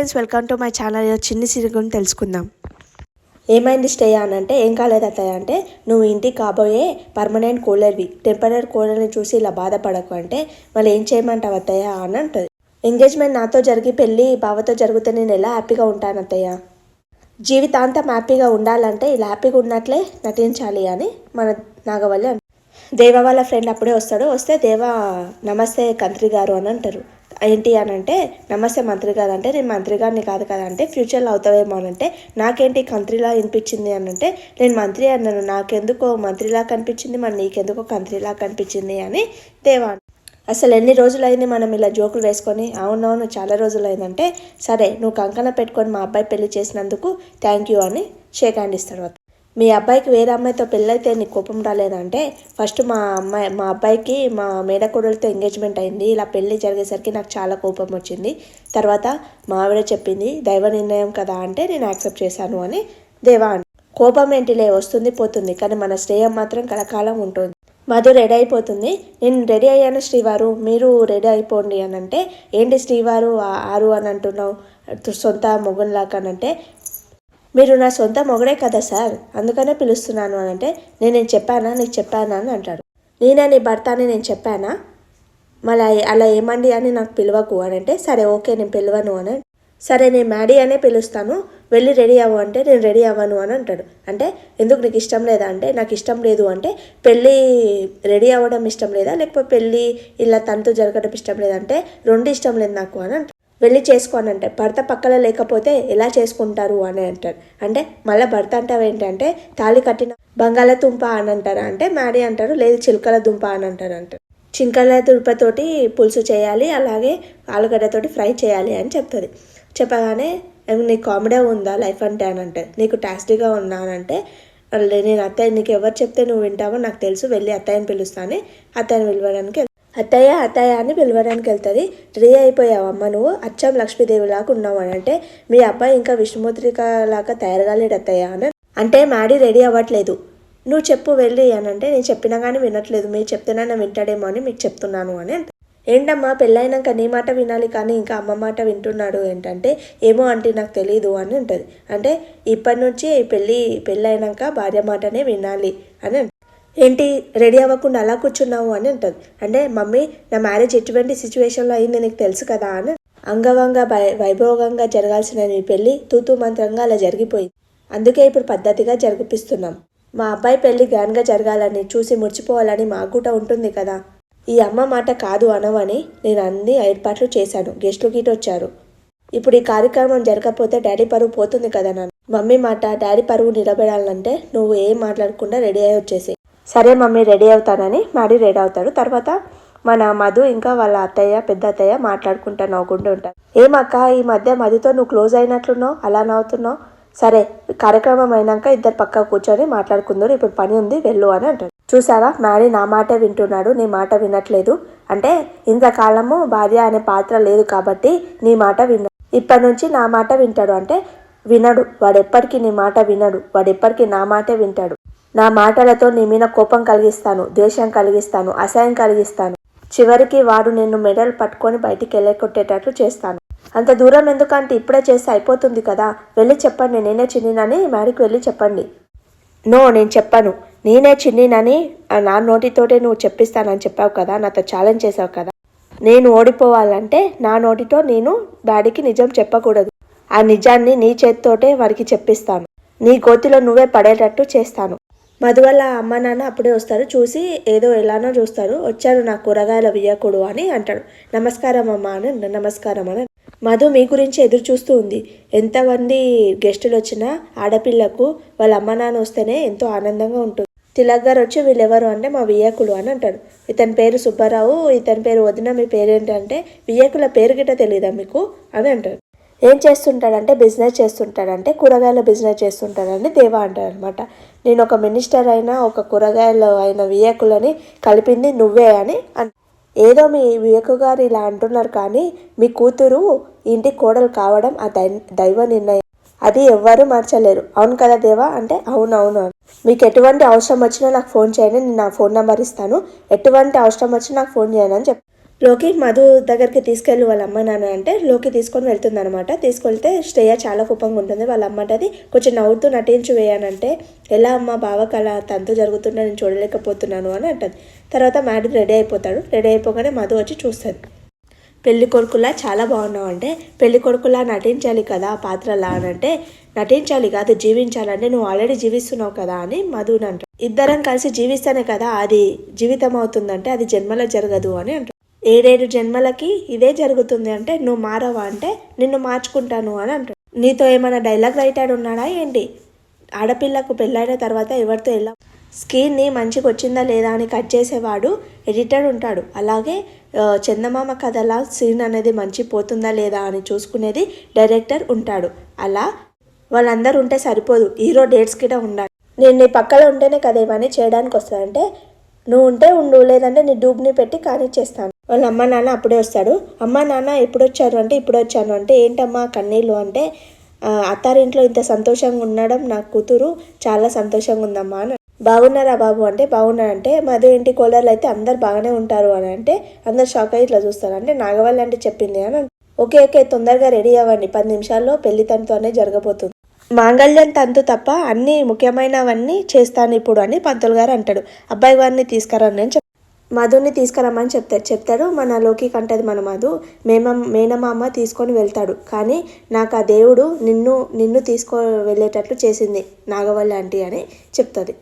Friends, welcome to my channel. చిన్ని సిరి గురించి తెలుసుకుందాం. ఏమైంది శ్రేయ అని అంటే, ఏం కాలేదు అత్తయ్య అంటే, నువ్వు ఇంటికి కాబోయే పర్మనెంట్ కోడలివి, టెంపరీ కోడల్ని చూసి ఇలా బాధపడకు అంటే, మళ్ళీ ఏం చేయమంటావు అత్తయ్య అని అంటుంది. ఎంగేజ్మెంట్ నాతో జరిగి పెళ్ళి బావతో జరిగితే నేను ఎలా హ్యాపీగా ఉంటాను అత్తయ్య? జీవితాంతం హ్యాపీగా ఉండాలంటే ఇలా హ్యాపీగా ఉన్నట్లే నటించాలి అని మన నాగవల్లి దేవ వాళ్ళ ఫ్రెండ్ అప్పుడే వస్తే దేవ నమస్తే కంత్రి గారు అని అంటారు. ఏంటి అని అంటే, నమస్తే మంత్రి గారు అంటే, నేను మంత్రి గారిని కాదు కదా అంటే, ఫ్యూచర్లో అవుతావేమో అని అంటే, నాకేంటి కంత్రిలా వినిపించింది అని అంటే, నేను మంత్రి అన్నాను, నాకెందుకో మంత్రిలా కనిపించింది, మరి నీకెందుకో కంత్రిలా కనిపించింది అని దేవా. అసలు ఎన్ని రోజులైంది మనం ఇలా జోకులు వేసుకొని? అవునవును చాలా రోజులైందంటే, సరే నువ్వు కంకణ పెట్టుకొని మా అబ్బాయి పెళ్లి చేసినందుకు థ్యాంక్ యూ అని షేక్ హ్యాండ్ ఇస్తాడు. మీ అబ్బాయికి వేరే అమ్మాయితో పెళ్ళైతే నీకు కోపం రాలేదంటే, ఫస్ట్ మా అబ్బాయికి మా మేడకోడలతో ఎంగేజ్మెంట్ అయింది, ఇలా పెళ్ళి జరిగేసరికి నాకు చాలా కోపం వచ్చింది. తర్వాత మా ఆవిడ చెప్పింది దైవ నిర్ణయం కదా అంటే నేను యాక్సెప్ట్ చేశాను అని దేవా అని. కోపం ఏంటిలే, వస్తుంది పోతుంది, కానీ మన శ్రేయం మాత్రం కలకాలం ఉంటుంది. మధు రెడీ అయిపోతుంది. నేను రెడీ అయ్యాను శ్రీవారు, మీరు రెడీ అయిపోండి అని అంటే, ఏంటి శ్రీవారు ఆరు అని అంటున్నావు సొంత మొగున్లాకనంటే, మీరు నా సొంత మొగడే కదా సార్, అందుకనే పిలుస్తున్నాను అని అంటే, నేను చెప్పానా నీకు చెప్పానా అని అంటాడు. నేనే నీ భర్త అని నేను చెప్పానా? మళ్ళీ అలా ఏమండి అని నాకు పిలవకు అని అంటే, సరే ఓకే నేను పిలవను అని. సరే నేను మ్యాడీ అనే పిలుస్తాను, వెళ్ళి రెడీ అవ్వు అంటే, నేను రెడీ అవ్వను అని అంటాడు. అంటే ఎందుకు నీకు ఇష్టం లేదా అంటే, నాకు ఇష్టం లేదు అంటే, పెళ్ళి రెడీ అవ్వడం ఇష్టం లేదా, లేకపోతే పెళ్ళి ఇలా తనతో జరగడం ఇష్టం లేదంటే, రెండు ఇష్టం లేదు నాకు అని అంటాడు. వెళ్ళి చేసుకోనంటే, భర్త పక్కన లేకపోతే ఎలా చేసుకుంటారు అని అంటారు. అంటే మళ్ళీ భర్త అంటావు ఏంటంటే, తాళి కట్టిన బంగాళదుంప అని అంటారా అంటే, మ్యాడీ అంటారు లేదు చిలకల దుంప అని అంటారు. చిలకల దుంపతోటి పులుసు చేయాలి, అలాగే ఆలుగడ్డతోటి ఫ్రై చేయాలి అని చెప్తుంది. చెప్పగానే నీకు కామెడీ ఉందా లైఫ్ అంటే అని అంటే, నీకు టాస్టీగా ఉన్నానంటే, నేను అత్తయ్య నీకు ఎవరు చెప్తే నువ్వు వింటావో నాకు తెలుసు, వెళ్ళి అత్తయ్యని పిలుస్తాను. అత్తయ్యని పిలవడానికి అత్తయ్య అని పిలవడానికి వెళ్తుంది. రెడీ అయిపోయావమ్మ, నువ్వు అచ్చం లక్ష్మీదేవిలాగా ఉన్నావు అని అంటే, మీ అబ్బాయి ఇంకా విష్ణుముద్రిక లాగా తయారుగాలేడు అత్తయ్య అని అంటే, మ్యాడీ రెడీ అవ్వట్లేదు, నువ్వు చెప్పు వెళ్ళి అని అంటే, నేను చెప్పినా కానీ వినట్లేదు, మీరు చెప్తున్నా నేను వింటాడేమో అని మీకు చెప్తున్నాను అని అంటే, ఏంటమ్మా పెళ్ళైనాక నీ మాట వినాలి కానీ ఇంకా అమ్మ మాట వింటున్నాడు ఏంటంటే, ఏమో అంటే నాకు తెలీదు అని ఉంటుంది. అంటే ఇప్పటి నుంచి పెళ్ళైనాక భార్య మాటనే వినాలి అని. ఏంటి రెడీ అవ్వకుండా అలా కూర్చున్నావు అని అంటుంది. అంటే మమ్మీ నా మ్యారేజ్ ఎటువంటి సిచ్యువేషన్లో అయింది నీకు తెలుసు కదా అని. అంగవంగ వైభోగంగా జరగాల్సిన నీ పెళ్ళి తూతూ మంత్రంగా అలా జరిగిపోయింది, అందుకే ఇప్పుడు పద్ధతిగా జరిపిస్తున్నాం. మా అబ్బాయి పెళ్ళి గ్రాండ్గా జరగాలని, చూసి మురిచిపోవాలని మాకు కూడా ఉంటుంది కదా. ఈ అమ్మ మాట కాదు అనవని నేను అన్ని ఏర్పాట్లు చేశాను, గెస్టులు గీట వచ్చారు. ఇప్పుడు ఈ కార్యక్రమం జరగకపోతే డాడీ పరువు పోతుంది కదా నాన్న. మమ్మీ మాట డాడీ పరువు నిలబెడాలంటే నువ్వు ఏం మాట్లాడకుండా రెడీ అయ్యి వచ్చేసి. సరే మమ్మీ రెడీ అవుతానని మ్యాడీ రెడీ అవుతాడు. తర్వాత మన మధు ఇంకా వాళ్ళ అత్తయ్య పెద్ద అత్తయ్య మాట్లాడుకుంటా నవ్వుకుంటూ ఉంటారు. ఏమక్క ఈ మధ్య మధుతో నువ్వు క్లోజ్ అయినట్లున్నావు, అలా నవ్వుతున్నావు? సరే కార్యక్రమం అయినాక ఇద్దరు పక్క కూర్చొని మాట్లాడుకుందరు, ఇప్పుడు పని ఉంది వెళ్ళు అని అంటారు. చూసావా మ్యాడీ నా మాటే వింటున్నాడు, నీ మాట వినట్లేదు అంటే, ఇంతకాలము భార్య అనే పాత్ర లేదు కాబట్టి నీ మాట ఇప్పటి నుంచి నా మాట వింటాడు అంటే, వినడు వాడెప్పటికీ నీ మాట వినడు, వాడెప్పటికీ నా మాటే వింటాడు. నా మాటలతో నీ మీద కోపం కలిగిస్తాను, ద్వేషం కలిగిస్తాను, అసహ్యం కలిగిస్తాను, చివరికి వాడు నిన్ను మెడలు పట్టుకొని బయటికి వెళ్ళకొట్టేటట్లు చేస్తాను. అంత దూరం ఎందుకంటే ఇప్పుడే చేస్తే అయిపోతుంది కదా, వెళ్ళి చెప్పండి నేనే చిన్నినని మ్యాడీకి వెళ్ళి చెప్పండి. నో నేను చెప్పను, నేనే చిన్నినని నా నోటితోటే నువ్వు చెప్పిస్తానని చెప్పావు కదా, నాతో ఛాలెంజ్ చేసావు కదా. నేను ఓడిపోవాలంటే నా నోటితో నేను డాడీకి నిజం చెప్పకూడదు, ఆ నిజాన్ని నీ చేతితోటే వారికి చెప్పిస్తాను, నీ గోతిలో నువ్వే పడేటట్టు చేస్తాను. మధు వల్ల అమ్మ నాన్న అప్పుడే వస్తారు. చూసి ఏదో ఎలానో చూస్తారు. వచ్చారు నా కూరగాయల వియ్యకుడు అని అంటాడు. నమస్కారం అమ్మ అని. నమస్కారం అని. మధు మీ గురించి ఎదురు చూస్తూ ఉంది. ఎంతమంది గెస్టులు వచ్చినా ఆడపిల్లకు వాళ్ళ అమ్మ నాన్న వస్తేనే ఎంతో ఆనందంగా ఉంటుంది. తిలక్ గారు వచ్చి వీళ్ళెవరు అంటే, మా వియ్యకుడు అని అంటాడు. ఇతని పేరు సుబ్బారావు, ఇతని పేరు వదిన, మీ పేరేంటంటే, వియ్యకుల పేరు గిట్ట తెలీదా మీకు అని అంటాడు. ఏం చేస్తుంటాడంటే, బిజినెస్ చేస్తుంటాడంటే, కూరగాయల బిజినెస్ చేస్తుంటాడని దేవా అంటాడు అనమాట. నేను ఒక మినిస్టర్ అయినా ఒక కూరగాయలు అయిన వియ్యకులని కలిపింది నువ్వే అని ఏదో మీ వివేకు గారు ఇలా అంటున్నారు కానీ, మీ కూతురు ఇంటి కోడలు కావడం ఆ దైవ నిర్ణయం, అది ఎవ్వరూ మార్చలేరు. అవును కదా దేవా అంటే, అవునవును. మీకు ఎటువంటి అవసరం వచ్చినా నాకు ఫోన్ చేయండి, నేను నా ఫోన్ నెంబర్ ఇస్తాను, ఎటువంటి అవసరం వచ్చినా నాకు ఫోన్ చేయను అని లోకి మధు దగ్గరికి తీసుకెళ్ళి వాళ్ళ అమ్మ నాన్న అంటే లోకి తీసుకొని వెళ్తుంది అనమాట. తీసుకెళ్తే శ్రేయ చాలా కోపంగా ఉంటుంది. వాళ్ళ అమ్మ అది కొంచెం నవ్వుతూ నటించు వేయనంటే, ఎలా అమ్మ బావకు అలా తంతు జరుగుతున్నా నేను చూడలేకపోతున్నాను అని అంటుంది. తర్వాత మ్యాడీ రెడీ అయిపోతాడు. రెడీ అయిపోగానే మధు వచ్చి చూస్తుంది. పెళ్లి కొడుకులా చాలా బాగున్నావు అంటే, పెళ్లి కొడుకులా నటించాలి కదా పాత్రలా అని అంటే, నటించాలి కాదు జీవించాలంటే నువ్వు ఆల్రెడీ జీవిస్తున్నావు కదా అని మధుని అంటాడు. ఇద్దరం కలిసి జీవిస్తేనే కదా అది జీవితం అవుతుందంటే అది జన్మలో జరగదు అని అంటాడు. 7 జన్మలకి ఇదే జరుగుతుంది అంటే నువ్వు మారవా అంటే నిన్ను మార్చుకుంటాను అని అంటాడు. నీతో ఏమైనా డైలాగ్ రైటర్ ఉన్నాడా ఏంటి? ఆడపిల్లకు పెళ్ళైన తర్వాత ఎవరితో ఎలా స్క్రీన్ని మంచిగా వచ్చిందా లేదా అని కట్ చేసేవాడు ఎడిటర్ ఉంటాడు. అలాగే చందమామ కథలా సీన్ అనేది మంచి పోతుందా లేదా అని చూసుకునేది డైరెక్టర్ ఉంటాడు. అలా వాళ్ళందరూ ఉంటే సరిపోదు, హీరో డేట్స్ కిట ఉండాలి. నేను నీ పక్కన ఉంటేనే కదా ఇవన్నీ చేయడానికి వస్తానంటే నువ్వు ఉంటే ఉండు, లేదంటే నీ డూబ్ని పెట్టి కానిచ్చేస్తాను. వాళ్ళ అమ్మ నాన్న అప్పుడే వస్తాడు. అమ్మ నాన్న ఎప్పుడు వచ్చారు అంటే ఇప్పుడు వచ్చాను అంటే, ఏంటమ్మా కన్నీళ్ళు అంటే, అత్తారింట్లో ఇంత సంతోషంగా ఉండడం నా కూతురు చాలా సంతోషంగా ఉందమ్మా అని. బాగున్నారా బాబు అంటే బాగున్నారంటే, మధు ఇంటి కోడళ్ళు అయితే అందరు బాగానే ఉంటారు అని అంటే అందరు షాక్ అయ్యి ఇట్లా చూస్తారు. అంటే నాగవల్లి అంటే చెప్పింది అని. ఓకే తొందరగా రెడీ అవ్వండి, 10 నిమిషాల్లో పెళ్లి తంతునే జరగబోతుంది. మాంగళ్యం తంతు తప్ప అన్ని ముఖ్యమైనవన్నీ చేస్తాను ఇప్పుడు అని పంతులు గారు అంటాడు. అబ్బాయి గారిని తీసుకురని అని మధుని తీసుకురమ్మని చెప్తాడు. మన లోకి కంటది మన మధు మేనమామ తీసుకొని వెళ్తాడు. కానీ నాకు ఆ దేవుడు నిన్ను తీసుకో వెళ్ళేటట్లు చేసింది నాగవల్లి ఆంటీ అని చెప్తుంది.